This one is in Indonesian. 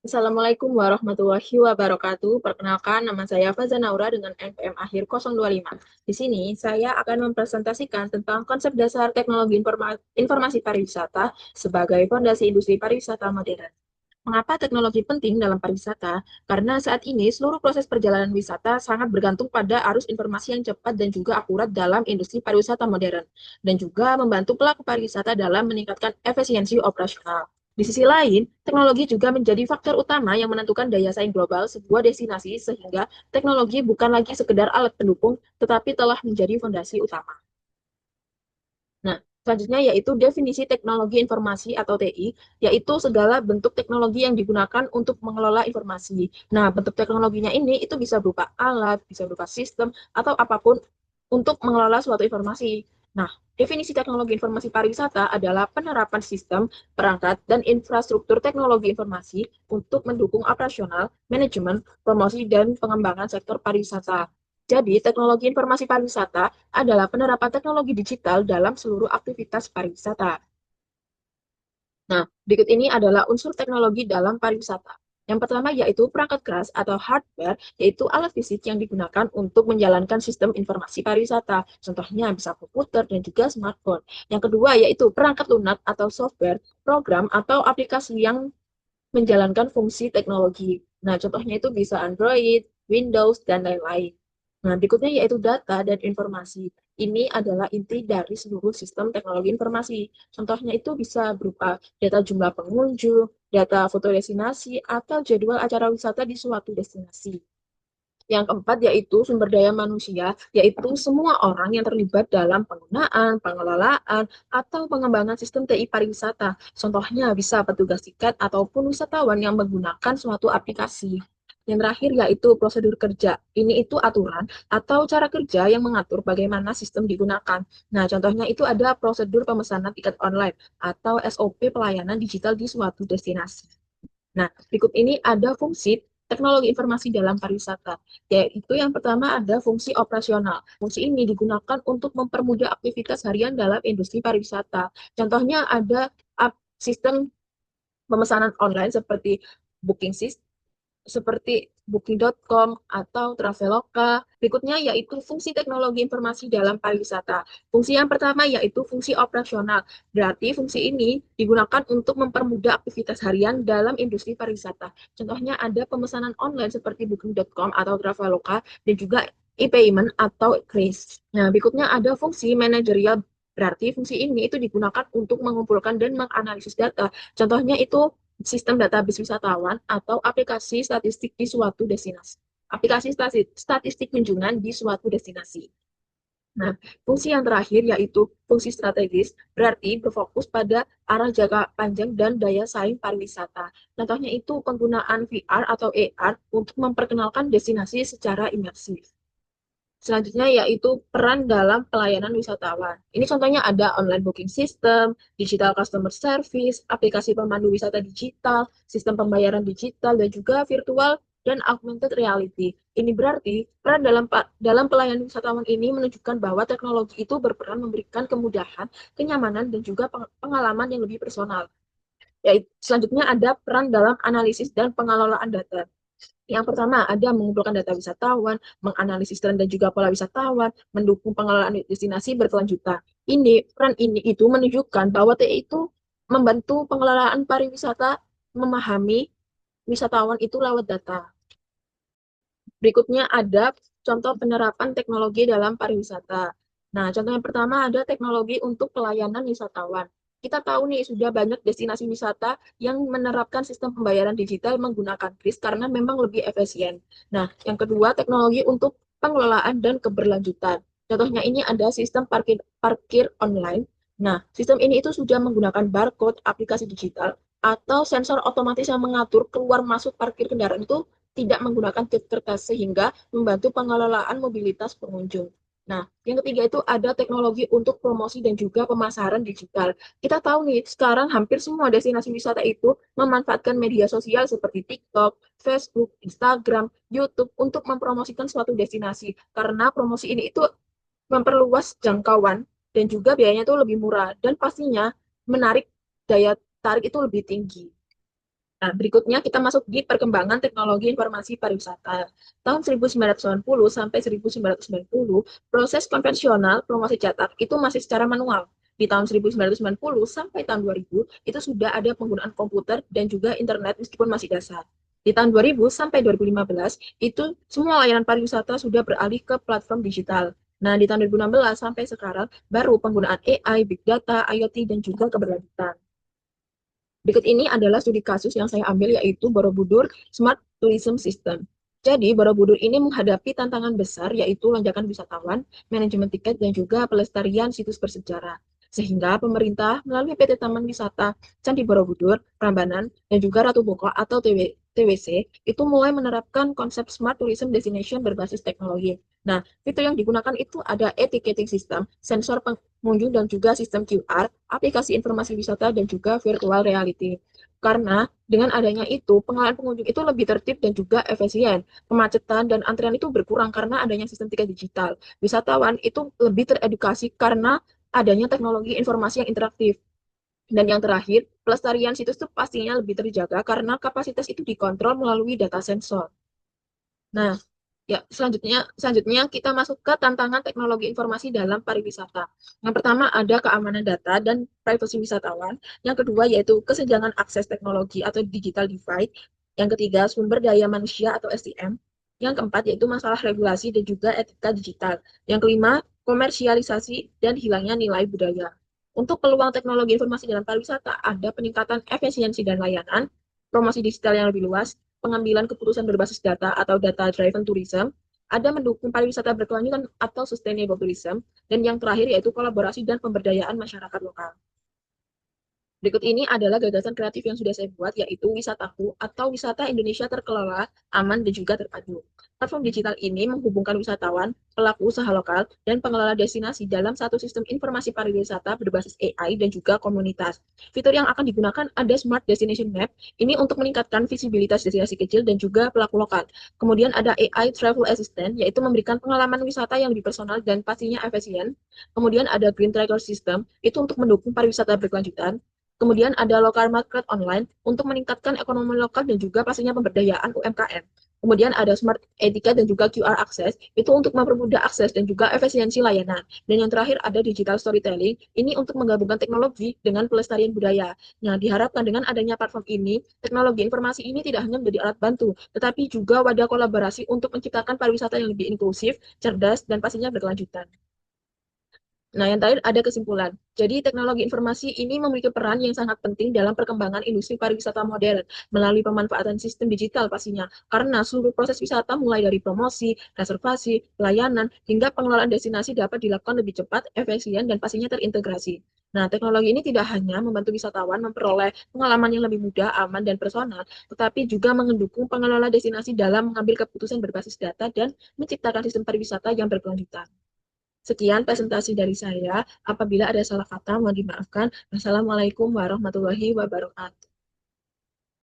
Assalamualaikum warahmatullahi wabarakatuh. Perkenalkan, nama saya Faza Naura dengan NPM akhir 025. Di sini, saya akan mempresentasikan tentang konsep dasar teknologi informasi pariwisata sebagai fondasi industri pariwisata modern. Mengapa teknologi penting dalam pariwisata? Karena saat ini seluruh proses perjalanan wisata sangat bergantung pada arus informasi yang cepat dan juga akurat dalam industri pariwisata modern, dan juga membantu pelaku pariwisata dalam meningkatkan efisiensi operasional. Di sisi lain, teknologi juga menjadi faktor utama yang menentukan daya saing global sebuah destinasi sehingga teknologi bukan lagi sekedar alat pendukung, tetapi telah menjadi fondasi utama. Nah, selanjutnya yaitu definisi teknologi informasi atau TI, yaitu segala bentuk teknologi yang digunakan untuk mengelola informasi. Nah, bentuk teknologinya ini itu bisa berupa alat, bisa berupa sistem, atau apapun untuk mengelola suatu informasi. Nah, definisi teknologi informasi pariwisata adalah penerapan sistem, perangkat, dan infrastruktur teknologi informasi untuk mendukung operasional, manajemen, promosi, dan pengembangan sektor pariwisata. Jadi, teknologi informasi pariwisata adalah penerapan teknologi digital dalam seluruh aktivitas pariwisata. Nah, berikut ini adalah unsur teknologi dalam pariwisata. Yang pertama yaitu perangkat keras atau hardware, yaitu alat fisik yang digunakan untuk menjalankan sistem informasi pariwisata. Contohnya bisa komputer dan juga smartphone. Yang kedua yaitu perangkat lunak atau software, program atau aplikasi yang menjalankan fungsi teknologi. Nah, contohnya itu bisa Android, Windows, dan lain-lain. Nah, berikutnya yaitu data dan informasi. Ini adalah inti dari seluruh sistem teknologi informasi. Contohnya itu bisa berupa data jumlah pengunjung, data foto destinasi, atau jadwal acara wisata di suatu destinasi. Yang keempat yaitu sumber daya manusia, yaitu semua orang yang terlibat dalam penggunaan, pengelolaan, atau pengembangan sistem TI pariwisata. Contohnya bisa petugas tiket ataupun wisatawan yang menggunakan suatu aplikasi. Yang terakhir yaitu prosedur kerja. Ini itu aturan atau cara kerja yang mengatur bagaimana sistem digunakan. Nah, contohnya itu ada prosedur pemesanan tiket online atau SOP pelayanan digital di suatu destinasi. Nah, berikut ini ada fungsi teknologi informasi dalam pariwisata, yaitu yang pertama ada fungsi operasional. Fungsi ini digunakan untuk mempermudah aktivitas harian dalam industri pariwisata. Contohnya ada sistem pemesanan online seperti booking system, seperti Booking.com atau Traveloka. Berikutnya yaitu fungsi teknologi informasi dalam pariwisata. Fungsi yang pertama yaitu fungsi operasional. Berarti fungsi ini digunakan untuk mempermudah aktivitas harian dalam industri pariwisata. Contohnya ada pemesanan online seperti Booking.com atau Traveloka dan juga e-payment atau kris. Nah, berikutnya ada fungsi manajerial. Berarti fungsi ini itu digunakan untuk mengumpulkan dan menganalisis data. Contohnya itu sistem database wisatawan atau aplikasi statistik di suatu destinasi. Aplikasi statistik kunjungan di suatu destinasi. Nah, fungsi yang terakhir yaitu fungsi strategis, berarti berfokus pada arah jangka panjang dan daya saing pariwisata. Contohnya itu penggunaan VR atau AR untuk memperkenalkan destinasi secara imersif. Selanjutnya yaitu peran dalam pelayanan wisatawan. Ini contohnya ada online booking system, digital customer service, aplikasi pemandu wisata digital, sistem pembayaran digital, dan juga virtual dan augmented reality. Ini berarti peran dalam pelayanan wisatawan ini menunjukkan bahwa teknologi itu berperan memberikan kemudahan, kenyamanan, dan juga pengalaman yang lebih personal. Yaitu, selanjutnya ada peran dalam analisis dan pengelolaan data. Yang pertama ada mengumpulkan data wisatawan, menganalisis tren dan juga pola wisatawan, mendukung pengelolaan destinasi berkelanjutan. Peran ini itu menunjukkan bahwa TI itu membantu pengelolaan pariwisata memahami wisatawan itu lewat data. Berikutnya ada contoh penerapan teknologi dalam pariwisata. Nah, contoh yang pertama ada teknologi untuk pelayanan wisatawan. Kita tahu nih, sudah banyak destinasi wisata yang menerapkan sistem pembayaran digital menggunakan kris karena memang lebih efisien. Nah, yang kedua, teknologi untuk pengelolaan dan keberlanjutan. Contohnya ini ada sistem parkir online. Nah, sistem ini itu sudah menggunakan barcode, aplikasi digital, atau sensor otomatis yang mengatur keluar masuk parkir kendaraan itu tidak menggunakan kertas sehingga membantu pengelolaan mobilitas pengunjung. Nah, yang ketiga itu ada teknologi untuk promosi dan juga pemasaran digital. Kita tahu nih, sekarang hampir semua destinasi wisata itu memanfaatkan media sosial seperti TikTok, Facebook, Instagram, YouTube untuk mempromosikan suatu destinasi. Karena promosi ini itu memperluas jangkauan dan juga biayanya itu lebih murah dan pastinya menarik, daya tarik itu lebih tinggi. Nah, berikutnya kita masuk di perkembangan teknologi informasi pariwisata. Tahun 1990 sampai 1990, proses konvensional promosi cetak itu masih secara manual. Di tahun 1990 sampai tahun 2000, itu sudah ada penggunaan komputer dan juga internet meskipun masih dasar. Di tahun 2000 sampai 2015, itu semua layanan pariwisata sudah beralih ke platform digital. Nah, di tahun 2016 sampai sekarang, baru penggunaan AI, Big Data, IoT, dan juga keberlanjutan. Berikut ini adalah studi kasus yang saya ambil yaitu Borobudur Smart Tourism System. Jadi, Borobudur ini menghadapi tantangan besar yaitu lonjakan wisatawan, manajemen tiket, dan juga pelestarian situs bersejarah. Sehingga pemerintah melalui PT Taman Wisata Candi Borobudur, Prambanan, dan juga Ratu Boko atau TWC itu mulai menerapkan konsep Smart Tourism Destination berbasis teknologi. Nah, fitur yang digunakan itu ada e-ticketing system, sensor pengunjung dan juga sistem QR, aplikasi informasi wisata, dan juga virtual reality. Karena dengan adanya itu, pengalaman pengunjung itu lebih tertib dan juga efisien. Kemacetan dan antrian itu berkurang karena adanya sistem tiket digital. Wisatawan itu lebih teredukasi karena adanya teknologi informasi yang interaktif. Dan yang terakhir, pelestarian situs itu pastinya lebih terjaga karena kapasitas itu dikontrol melalui data sensor. Nah, ya, selanjutnya kita masuk ke tantangan teknologi informasi dalam pariwisata. Yang pertama ada keamanan data dan privasi wisatawan. Yang kedua yaitu kesenjangan akses teknologi atau digital divide. Yang ketiga sumber daya manusia atau SDM. Yang keempat yaitu masalah regulasi dan juga etika digital. Yang kelima, komersialisasi dan hilangnya nilai budaya. Untuk peluang teknologi informasi dalam pariwisata ada peningkatan efisiensi dan layanan, promosi digital yang lebih luas, pengambilan keputusan berbasis data atau data-driven tourism, ada mendukung pariwisata berkelanjutan atau sustainable tourism, dan yang terakhir yaitu kolaborasi dan pemberdayaan masyarakat lokal. Berikut ini adalah gagasan kreatif yang sudah saya buat, yaitu Wisataku atau Wisata Indonesia Terkelola, Aman, dan juga Terpadu. Platform digital ini menghubungkan wisatawan, pelaku usaha lokal, dan pengelola destinasi dalam satu sistem informasi pariwisata berbasis AI dan juga komunitas. Fitur yang akan digunakan ada Smart Destination Map, ini untuk meningkatkan visibilitas destinasi kecil dan juga pelaku lokal. Kemudian ada AI Travel Assistant, yaitu memberikan pengalaman wisata yang lebih personal dan pastinya efisien. Kemudian ada Green Tracker System, itu untuk mendukung pariwisata berkelanjutan. Kemudian ada lokal market online untuk meningkatkan ekonomi lokal dan juga pastinya pemberdayaan UMKM. Kemudian ada smart etika dan juga QR access, itu untuk mempermudah akses dan juga efisiensi layanan. Dan yang terakhir ada digital storytelling, ini untuk menggabungkan teknologi dengan pelestarian budaya. Nah, diharapkan dengan adanya platform ini, teknologi informasi ini tidak hanya menjadi alat bantu, tetapi juga wadah kolaborasi untuk menciptakan pariwisata yang lebih inklusif, cerdas, dan pastinya berkelanjutan. Nah, yang terakhir ada kesimpulan. Jadi, teknologi informasi ini memiliki peran yang sangat penting dalam perkembangan industri pariwisata modern melalui pemanfaatan sistem digital pastinya. Karena seluruh proses wisata mulai dari promosi, reservasi, pelayanan, hingga pengelolaan destinasi dapat dilakukan lebih cepat, efisien, dan pastinya terintegrasi. Nah, teknologi ini tidak hanya membantu wisatawan memperoleh pengalaman yang lebih mudah, aman, dan personal, tetapi juga mendukung pengelola destinasi dalam mengambil keputusan berbasis data dan menciptakan sistem pariwisata yang berkelanjutan. Sekian presentasi dari saya. Apabila ada salah kata, mohon dimaafkan. Wassalamualaikum warahmatullahi wabarakatuh.